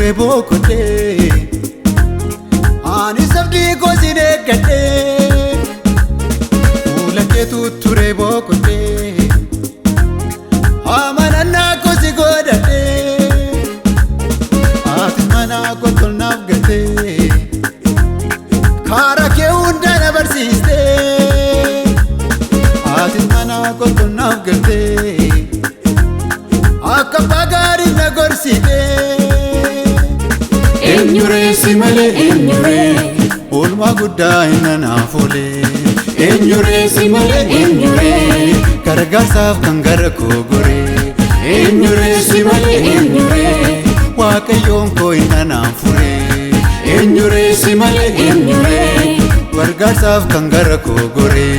ture bokote ani sabdi kozine gade ulake ture bokote amanana kozi godate atmana kotol nafgate karake undana barsiste atmana kotol nafgate akapagari nagorsite Eenyuree Simalee Eenyuree olma guddaa inana fole Eenyuree Simalee Eenyuree gargaarsaaf kan gara koo gore Eenyuree Simalee Eenyuree waaqayyoon koo inana fure Eenyuree Simalee Eenyuree gargaarsaaf kan gara koo gore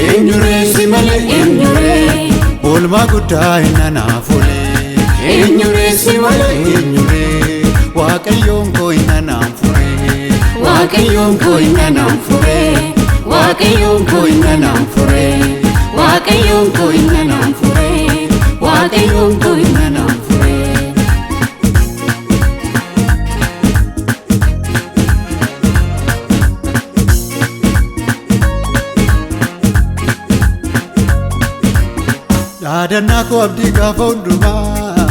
Eenyuree Simalee Eenyuree olma guddaa inana fole Eenyuree Simalee Eenyuree waaqayyoon koo inana fure waaqayyoon koo inana fure waaqayyoon koo inana fure waaqayyoon koo inana fure waaqayyoon koo inana fure yaadannaa koo abdii gaafa hundumaa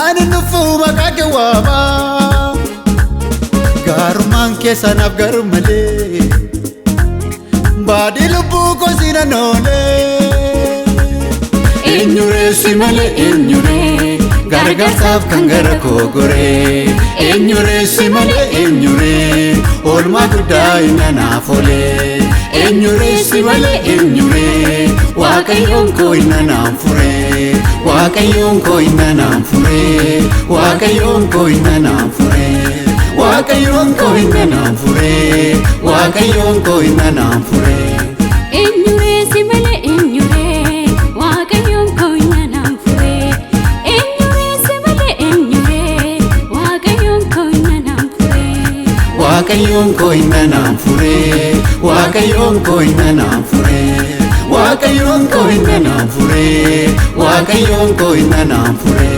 ani nufu makake wama garuman kesa naf garumale badi lubu ko sina nole Eenyuree Simalee Eenyuree gargaarsaaf kan gara koo gore Eenyuree Simalee Eenyuree olma guddaa inana fole Eenyuree Simalee Eenyuree waaqayyoon koo inana fure waaqayyoon koo inana fure waaqayyoon koo inana fure waaqayyoon koo inana fure waaqayyoon koo inana fure Eenyuree Simalee Eenyuree waaqayyoon koo inana fure Eenyuree Simalee Eenyuree waaqayyoon koo inana fure waaqayyoon koo inana fure waaqayyoon koo inana fure waaqayyoon koo inana fure waaqayyoon koo inana fure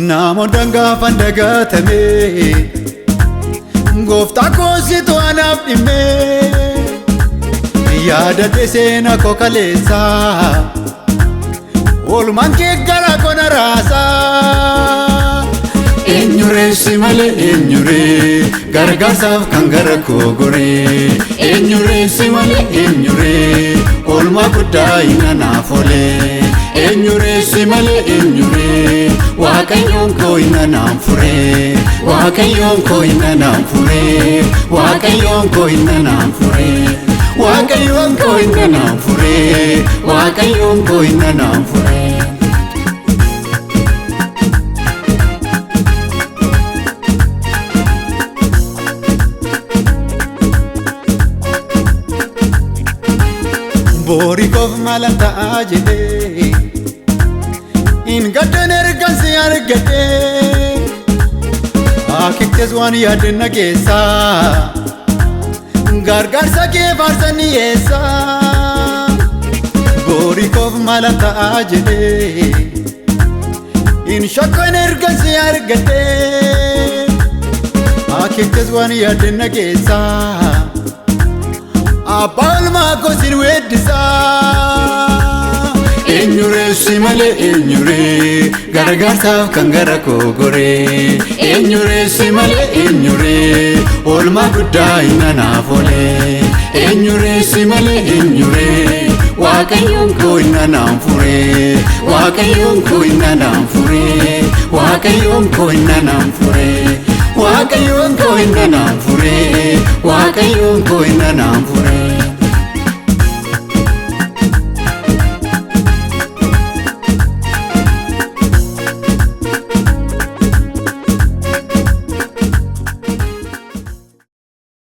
Namo danga fandagatame Gooftaa koo situ anaaf dhime yaada desena koo kaleessa olmaan kee gara koo na raasa Eenyuree Simalee Eenyuree gargaarsaaf kan gara koo gore Eenyuree Simalee Eenyuree olma guddaa inana fole Eenyuree Simalee Eenyuree waaqayyoon koo inana fure waaqayyoon koo inana fure waaqayyoon koo inana fure waaqayyoon koo inana fure waaqayyoon koo inana fure boori koof maalan ta'aa jedhee in gaddan ergansi argate akiktes waan yaadden nageessa gargaarsa kee faarsan dhiyeessa boori koof maalan ta'aa jedhee in shakkan ergansi argate akiktes waan yaadden nageessa Abbaal maako sin weddisa Eenyuree Simalee Eenyuree gargaarsaaf kan gara koo gore Eenyuree Simalee Eenyuree olma guddaa inana fole Eenyuree Simalee Eenyuree waaqayyoon koo inana fure waaqayyoon koo inana fure waaqayyoon koo inana fure waaqayyoon koo inana fure waaqayyoon koo inana fure